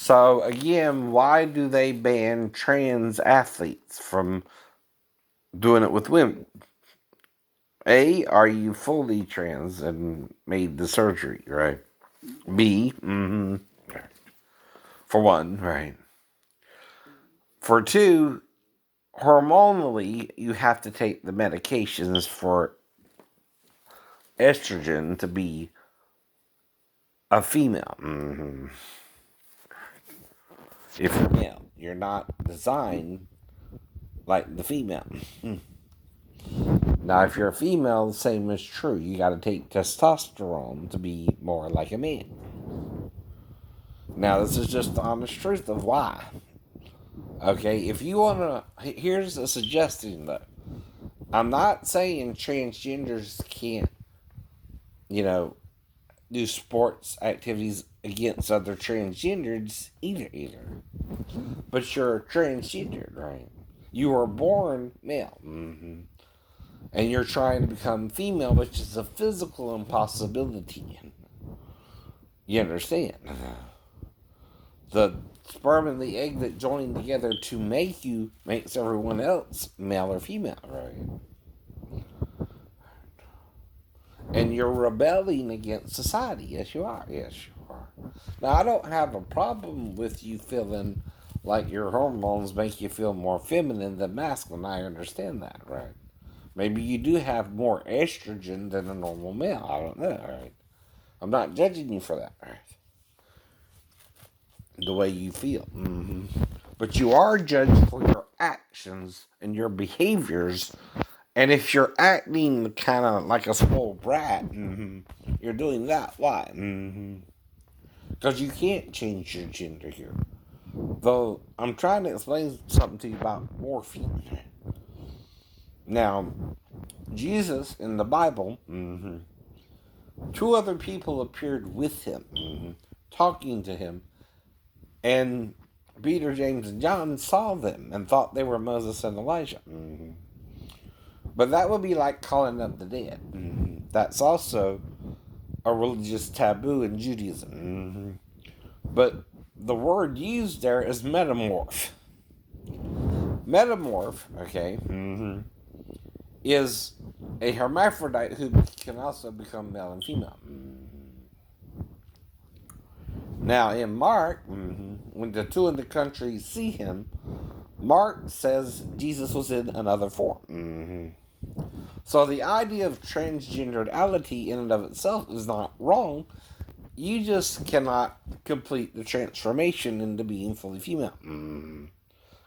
So again, why do they ban trans athletes from doing it with women? A, are you fully trans and made the surgery, right? B, for one, right? For two, hormonally, you have to take the medications for estrogen to be a female. If you're male, you're not designed like the female. Now, if you're a female, the same is true. You got to take testosterone to be more like a man. Now, this is just the honest truth of why. Okay, if you want to, here's a suggestion though. I'm not saying transgenders can't, you know, do sports activities against other transgenders either. But you're transgender, right? You were born male. And you're trying to become female, which is a physical impossibility. You understand? The sperm and the egg that join together to make you makes everyone else male or female, right? And you're rebelling against society. Yes, you are. Yes, you are. Now, I don't have a problem with you feeling like your hormones make you feel more feminine than masculine. I understand that, right? Maybe you do have more estrogen than a normal male. I don't know, right? I'm not judging you for that, right? The way you feel. But you are judged for your actions and your behaviors. And if you're acting kind of like a spoiled brat, you're doing that. Why? Because you can't change your gender here. Though I'm trying to explain something to you about morphine. Now, Jesus in the Bible, two other people appeared with him, talking to him, and Peter, James, and John saw them and thought they were Moses and Elijah. But that would be like calling up the dead. That's also a religious taboo in Judaism. But the word used there is metamorph. Metamorph, okay, is a hermaphrodite who can also become male and female. Now, in Mark, when the two in the country see him, Mark says Jesus was in another form. So the idea of transgenderality in and of itself is not wrong. You just cannot complete the transformation into being fully female.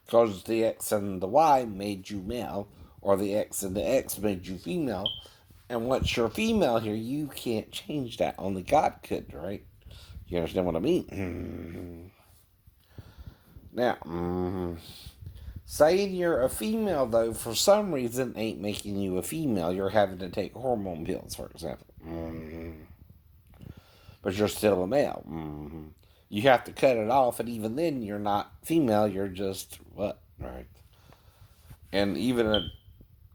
Because the X and the Y made you male, or the X and the X made you female. And once you're female here, you can't change that. Only God could, right? You understand what I mean? Now, saying you're a female, though, for some reason ain't making you a female. You're having to take hormone pills, for example. But you're still a male. You have to cut it off, and even then, you're not female. You're just what, right? And even a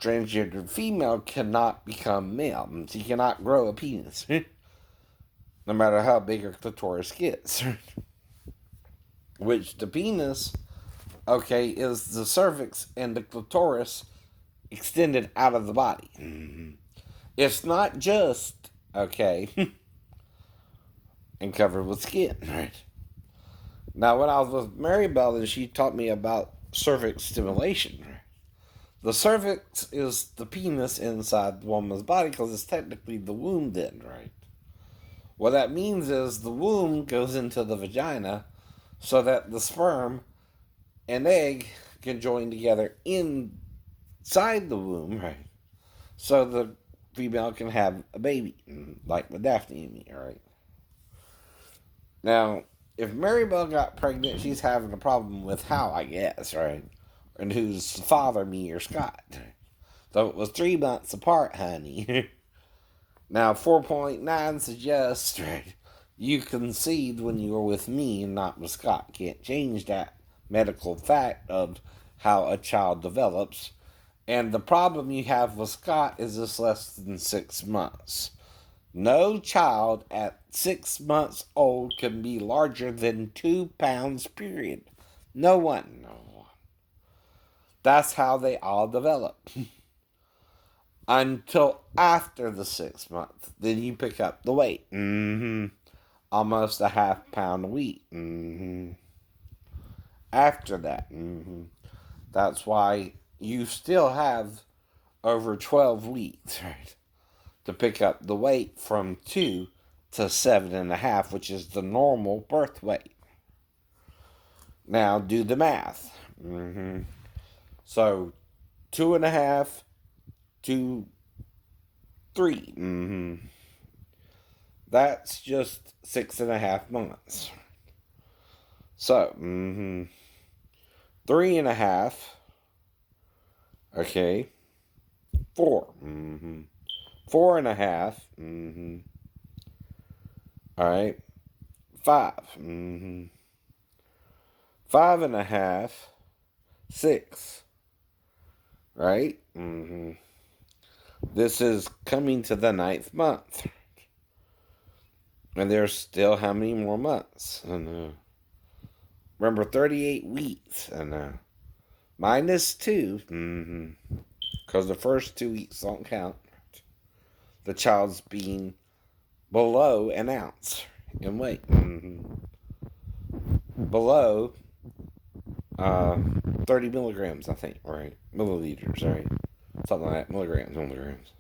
transgender female cannot become male. She cannot grow a penis, no matter how big her clitoris gets. Which the penis, okay, is the cervix and the clitoris extended out of the body. It's not just, okay, and covered with skin, right? Now, when I was with Mary Bell, and she taught me about cervix stimulation, the cervix is the penis inside the woman's body because it's technically the womb then, right? What that means is the womb goes into the vagina so that the sperm and egg can join together inside the womb, right? So the female can have a baby, like with Daphne and me, right? Now, if Mary Bell got pregnant, she's having a problem with how, I guess, right? And who's the father, me or Scott? So it was 3 months apart, honey. Now, 4.9 suggests, right, you conceived when you were with me and not with Scott. Can't change that medical fact of how a child develops. And the problem you have with Scott is it's less than 6 months. No child at 6 months old can be larger than 2 pounds, period. No one. No. That's how they all develop. Until after the 6 months. Then you pick up the weight. Almost a half pound a week. After that. That's why you still have over 12 weeks, right? To pick up the weight from 2 to 7.5, which is the normal birth weight. Now do the math. So 2.5 to 3. That's just 6.5 months. So 3.5. Okay. 4. 4.5. All right. 5. 5.5. 6. Right? This is coming to the 9th month. And there's still how many more months? Remember, 38 weeks. Minus 2. Because the first 2 weeks don't count. The child's being below an ounce in weight. Below 30 milligrams, I think, right? Milliliters, right? Something like that. Milligrams.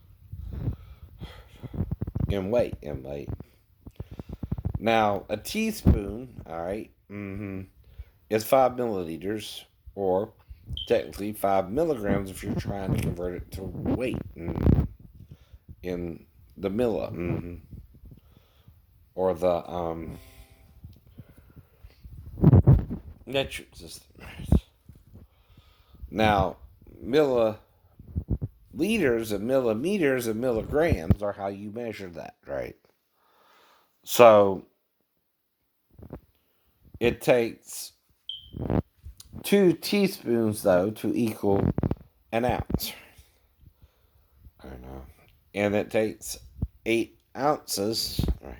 In weight. Now, a teaspoon, all right, is 5 milliliters, or technically 5 milligrams if you're trying to convert it to weight in the milli, or the metric system. Now, milliliters and millimeters and milligrams are how you measure that, right? So it takes 2 teaspoons, though, to equal an ounce. I know. And it takes 8 ounces, right?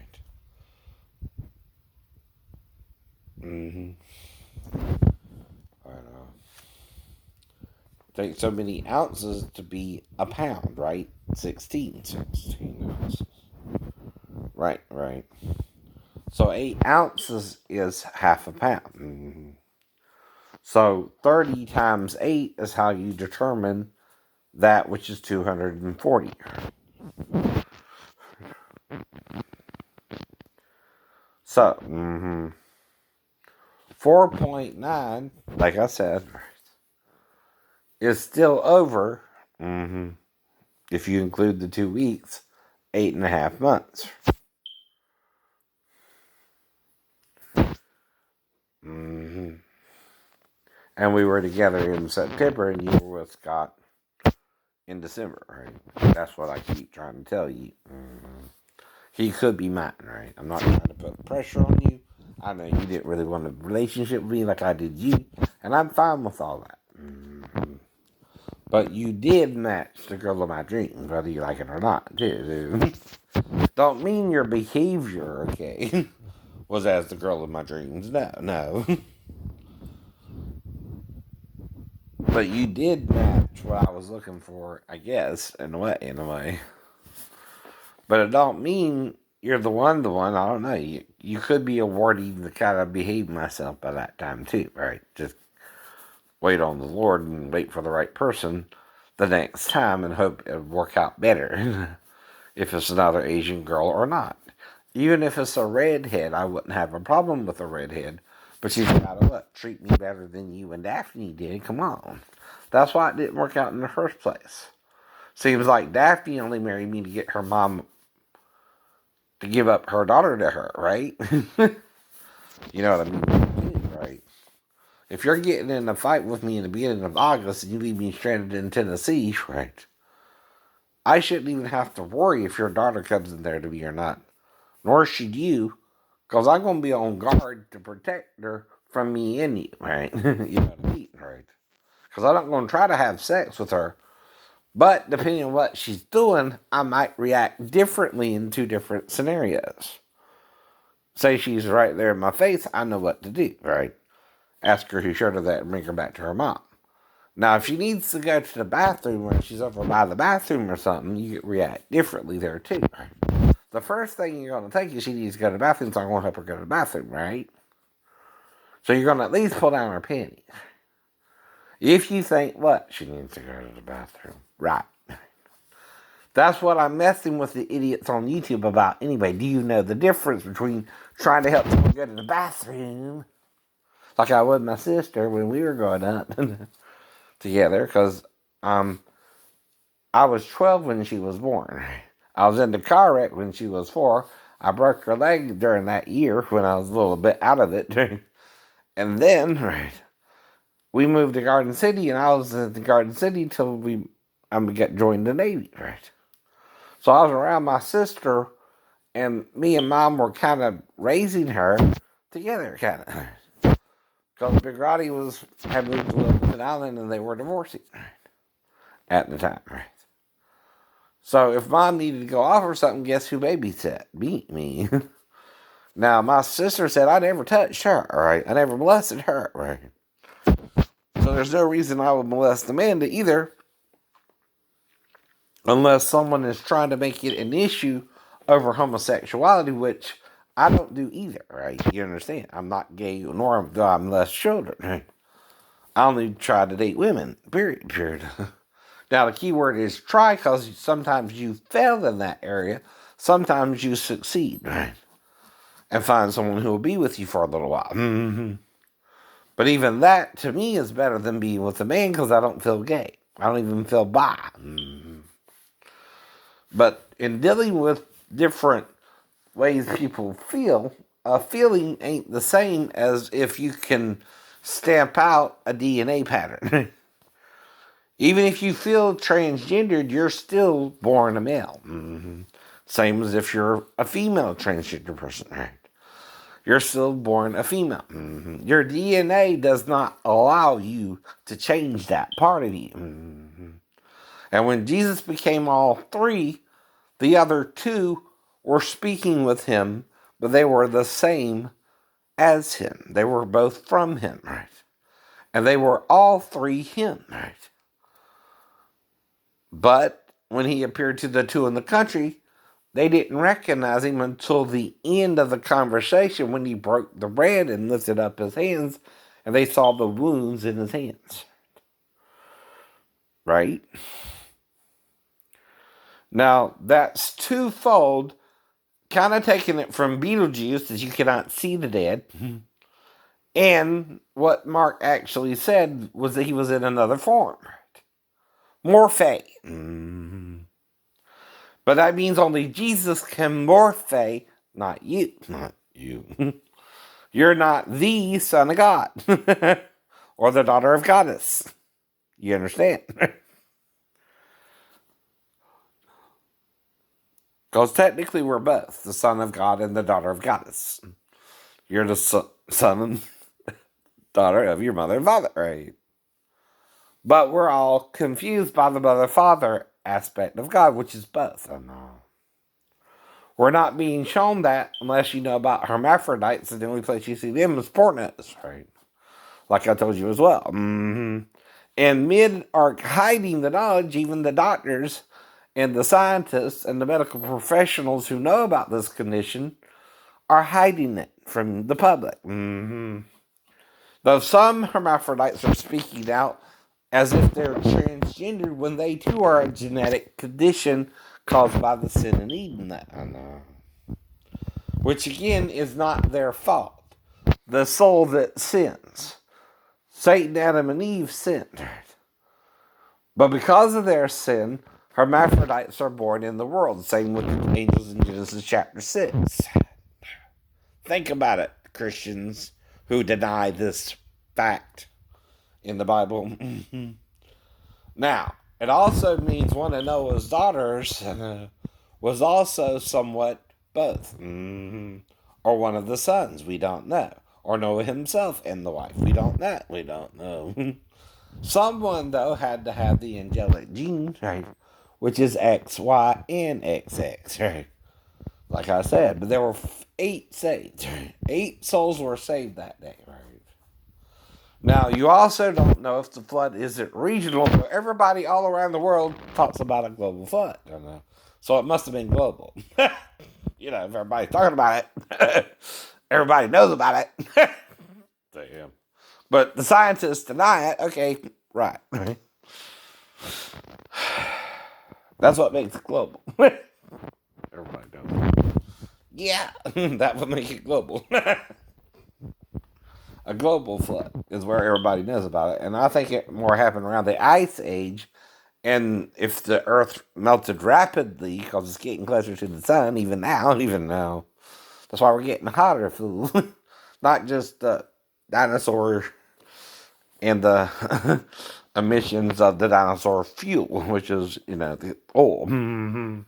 I know. It takes so many ounces to be a pound, right? 16 ounces. Right. So 8 ounces is half a pound. So 30 times 8 is how you determine that which is 240. So, 4.9, like I said, is still over, if you include the 2 weeks, 8.5 months. And we were together in September, and you were with Scott in December, right? That's what I keep trying to tell you. He could be mine, right? I'm not trying to put pressure on you. I know you didn't really want a relationship with me like I did you, and I'm fine with all that. But you did match the girl of my dreams, whether you like it or not, too. Don't mean your behavior, okay, was as the girl of my dreams. No. But you did match what I was looking for, I guess, in a way. But it don't mean you're the one. I don't know. You could be awarding the kind of behave myself by that time, too, right? Just wait on the Lord and wait for the right person the next time and hope it'll work out better if it's another Asian girl or not. Even if it's a redhead, I wouldn't have a problem with a redhead. But she's got to treat me better than you and Daphne did. Come on. That's why it didn't work out in the first place. Seems like Daphne only married me to get her mom to give up her daughter to her, right? You know what I mean? Right? If you're getting in a fight with me in the beginning of August and you leave me stranded in Tennessee, right? I shouldn't even have to worry if your daughter comes in there to me or not. Nor should you, because I'm going to be on guard to protect her from me and you, right? You know what I mean, right? Because I'm not going to try to have sex with her, But depending on what she's doing, I might react differently in two different scenarios. Say she's right there in my face, I know what to do, right? Ask her who showed her that and bring her back to her mom. Now, if she needs to go to the bathroom or she's over by the bathroom or something, you react differently there too, right? The first thing you're going to think is she needs to go to the bathroom, so I'm going to help her go to the bathroom, right? So you're going to at least pull down her panties. If you think, what? She needs to go to the bathroom. Right. That's what I'm messing with the idiots on YouTube about anyway. Do you know the difference between trying to help someone go to the bathroom, like I would my sister when we were growing up together, because I was 12 when she was born. I was in the car wreck when she was 4. I broke her leg during that year when I was a little bit out of it. And then, right, we moved to Garden City, and I was in the Garden City till we got joined the Navy, right? So I was around my sister, and me and Mom were kind of raising her together, kind of. Because Big Roddy had moved to Wilmington Island, and they were divorcing at the time, right? So if Mom needed to go off or something, guess who babysat? Me. Now, my sister said I never touched her, right? I never molested her, right? So there's no reason I would molest Amanda either, unless someone is trying to make it an issue over homosexuality, which I don't do either, right? You understand? I'm not gay, nor do I molest children, right? I only try to date women, period. Now, the key word is try, because sometimes you fail in that area. Sometimes you succeed, right? And find someone who will be with you for a little while. Mm-hmm. But even that, to me, is better than being with a man, because I don't feel gay. I don't even feel bi. Mm-hmm. But in dealing with different ways people feel, a feeling ain't the same as if you can stamp out a DNA pattern. Even if you feel transgendered, you're still born a male. Mm-hmm. Same as if you're a female transgender person, right? You're still born a female. Mm-hmm. Your DNA does not allow you to change that part of you. Mm-hmm. And when Jesus became all three, the other two were speaking with him, but they were the same as him. They were both from him, right? And they were all three him, right? But when he appeared to the two in the country, they didn't recognize him until the end of the conversation, when he broke the bread and lifted up his hands, and they saw the wounds in his hands. Right? Now, that's twofold, kind of taking it from Beetlejuice, as you cannot see the dead. And what Mark actually said was that he was in another form. Morphe. Mm-hmm. But that means only Jesus can morphe, not you. Not you. You're not the son of God. Or the daughter of goddess. You understand? Because technically we're both the son of God and the daughter of goddess. You're the son and daughter of your mother and father, right? But we're all confused by the mother-father aspect of God, which is both. Oh, no. We're not being shown that unless you know about hermaphrodites, and the only place you see them is pornos, right? Like I told you as well. Mm-hmm. And men are hiding the knowledge, even the doctors and the scientists and the medical professionals who know about this condition are hiding it from the public. Mm-hmm. Though some hermaphrodites are speaking out as if they're transgendered when they too are a genetic condition caused by the sin in Eden. Which again is not their fault. The soul that sins. Satan, Adam, and Eve sinned. But because of their sin, hermaphrodites are born in the world. Same with the angels in Genesis chapter 6. Think about it, Christians who deny this fact in the Bible. Now, it also means one of Noah's daughters was also somewhat both. Or one of the sons, we don't know. Or Noah himself and the wife, we don't know. Someone, though, had to have the angelic gene, right? Which is X, Y, and XX, right? Like I said, but there were 8 saved. Right? 8 souls were saved that day, right? Now, you also don't know if the flood isn't regional, but everybody all around the world talks about a global flood. You know? So it must have been global. If everybody's talking about it, everybody knows about it. Damn. But the scientists deny it. Okay, right. That's what makes it global. Everybody knows. Yeah, that would make it global. A global flood is where everybody knows about it. And I think it more happened around the Ice Age. And if the Earth melted rapidly, because it's getting closer to the sun, even now, that's why we're getting hotter, fool. Not just the dinosaur and the emissions of the dinosaur fuel, which is, the oil.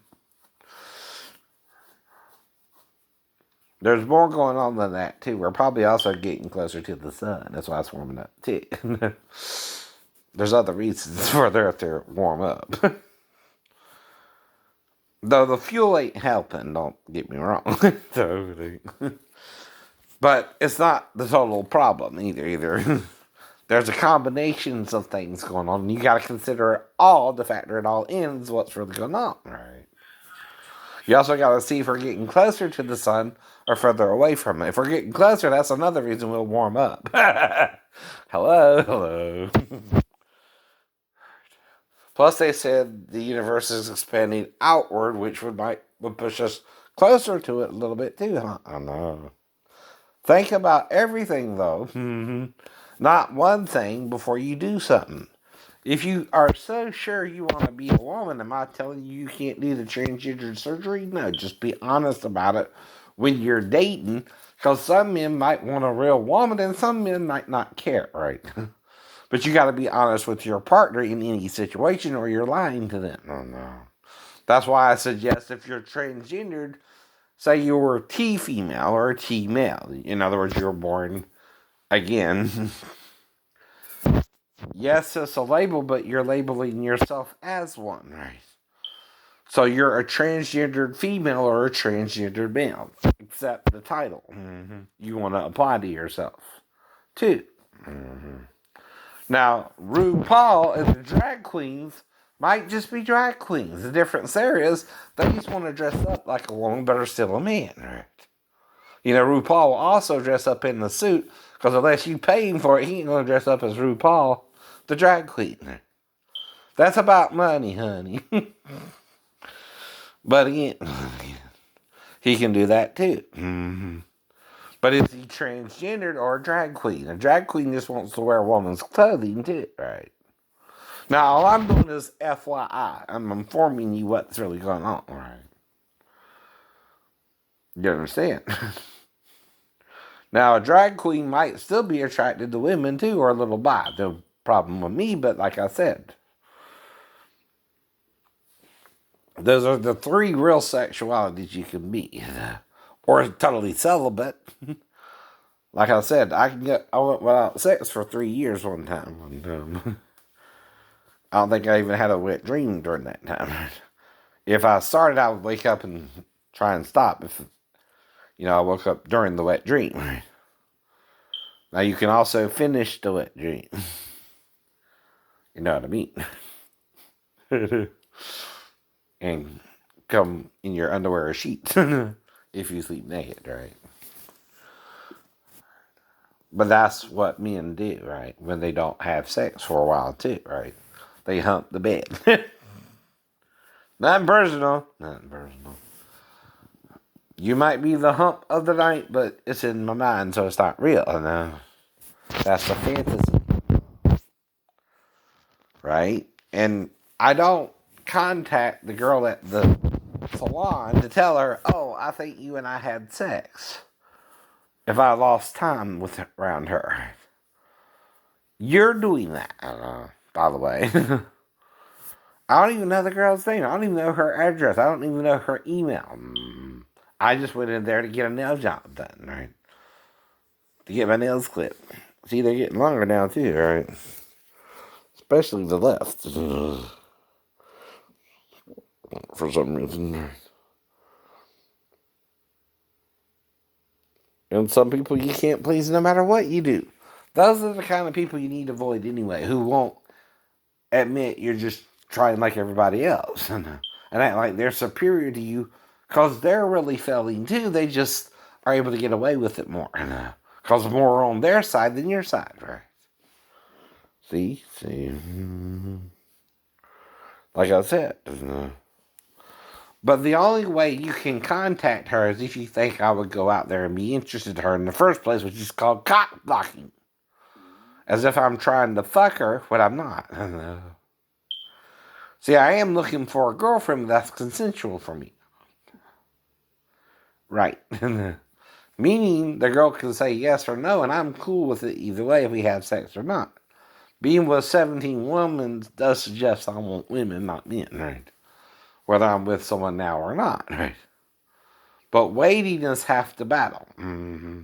There's more going on than that, too. We're probably also getting closer to the sun. That's why it's warming up, too. There's other reasons for the Earth to warm up. Though the fuel ain't helping, don't get me wrong. But it's not the total problem either. There's a combinations of things going on, and you got to consider it all to factor it all in is what's really going on, right? You also got to see if we're getting closer to the sun or further away from it. If we're getting closer, that's another reason we'll warm up. Hello. Plus, they said the universe is expanding outward, which would push us closer to it a little bit too, huh? I know. Think about everything, though. Not one thing before you do something. If you are so sure you want to be a woman, am I telling you can't do the transgender surgery? No, just be honest about it when you're dating, because some men might want a real woman and some men might not care, right? But you got to be honest with your partner in any situation or you're lying to them. Oh, no. That's why I suggest if you're transgendered, say you were T female or T male. In other words, you were born again. Yes, it's a label, but you're labeling yourself as one, right? So you're a transgendered female or a transgendered male. Accept the title you want to apply to yourself, too. Now, RuPaul and the drag queens might just be drag queens. The difference there is they just want to dress up like a woman, but are still a man, right? RuPaul will also dress up in the suit, because unless you pay him for it, he ain't going to dress up as RuPaul, the drag queen. That's about money, honey. But again, he can do that too. But is he transgendered or a drag queen? A drag queen just wants to wear a woman's clothing too, right? Now, all I'm doing is FYI. I'm informing you what's really going on, right? You understand? Now, a drag queen might still be attracted to women too, or a little bi. No problem with me, but like I said, those are the 3 real sexualities you can be. Or totally celibate. Like I said, I went without sex for 3 years one time. And, I don't think I even had a wet dream during that time. If I started, I would wake up and try and stop. If I woke up during the wet dream. Now you can also finish the wet dream. You know what I mean? And come in your underwear or sheets if you sleep naked, right? But that's what men do, right? When they don't have sex for a while too, right? They hump the bed. Nothing personal. Nothing personal. You might be the hump of the night, but it's in my mind, so it's not real. No. That's a fantasy. Right? And I don't contact the girl at the salon to tell her, oh, I think you and I had sex. If I lost time around her. You're doing that, by the way. I don't even know the girl's name. I don't even know her address. I don't even know her email. I just went in there to get a nail job done, right? To get my nails clipped. See, they're getting longer now, too, right? especially the left, for some reason. And some people you can't please no matter what you do. Those are the kind of people you need to avoid anyway, who won't admit you're just trying like everybody else and act like they're superior to you because they're really failing too. They just are able to get away with it more because more on their side than your side, right? See? Like I said. But the only way you can contact her is if you think I would go out there and be interested in her in the first place, which is called cock blocking. As if I'm trying to fuck her when I'm not. See, I am looking for a girlfriend that's consensual for me. Right. Meaning the girl can say yes or no, and I'm cool with it either way if we have sex or not. Being with 17 women does suggest I want women, not men, right? Whether I'm with someone now or not, right? But waiting is half the battle. Mm-hmm.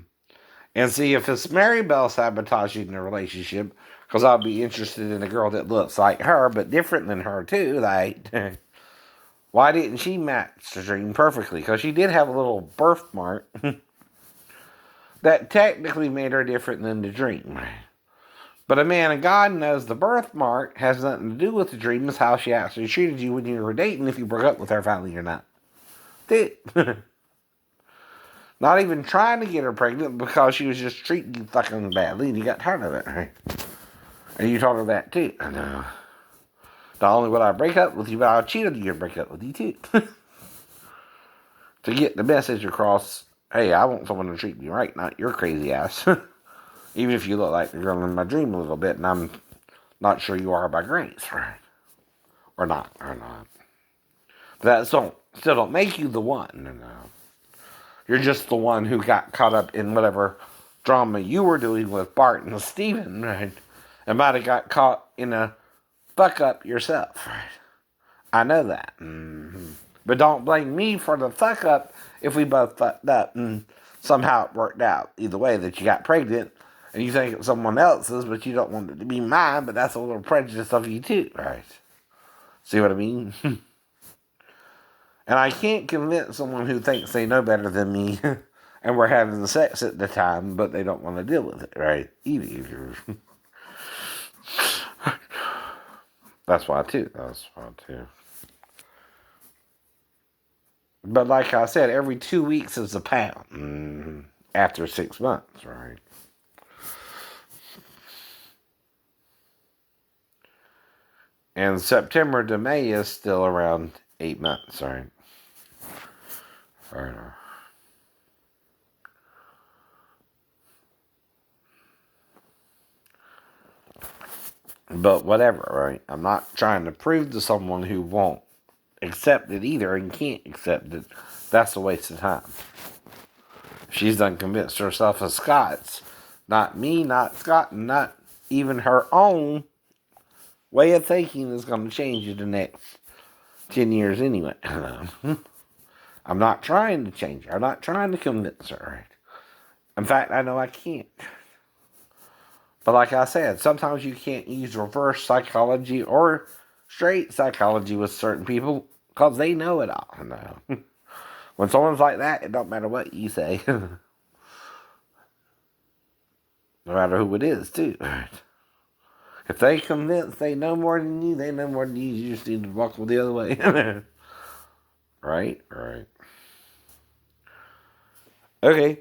And see, if it's Mary Bell sabotaging the relationship, because I'll be interested in a girl that looks like her, but different than her too, like, why didn't she match the dream perfectly? Because she did have a little birthmark that technically made her different than the dream. But a man of God knows the birthmark has nothing to do with the dream. It's how she actually treated you when you were dating, if you broke up with her finally or not. Not even trying to get her pregnant because she was just treating you fucking badly and you got tired of it, right? And you told her that too. I know. Not only would I break up with you, but I'll cheat on you and break up with you too. To get the message across, hey, I want someone to treat me right, not your crazy ass. Even if you look like the girl in my dream a little bit, and I'm not sure you are by grace, right? Or not. But that still don't make you the one. You're just the one who got caught up in whatever drama you were doing with Bart and Steven, right? And might have got caught in a fuck up yourself, right? I know that. Mm-hmm. But don't blame me for the fuck up if we both fucked up and somehow it worked out. Either way, that you got pregnant and you think it's someone else's, but you don't want it to be mine, but that's a little prejudice of you too, right? See what I mean? And I can't convince someone who thinks they know better than me and we're having sex at the time, but they don't want to deal with it, right? Either. That's why too. But like I said, every 2 weeks is a pound. Mm-hmm. After 6 months, right? And September to May is still around 8 months, right? Right. But whatever, right? I'm not trying to prove to someone who won't accept it either and can't accept it. That's a waste of time. She's done convinced herself of Scott's. Not me, not Scott, and not even her own way of thinking is going to change in the next 10 years anyway. I'm not trying to change her. I'm not trying to convince her, right? In fact, I know I can't. But like I said, sometimes you can't use reverse psychology or straight psychology with certain people because they know it all. No. When someone's like that, it don't matter what you say. No matter who it is, too. If they convince they know more than you, they know more than you. You just need to walk the other way. Right? Okay.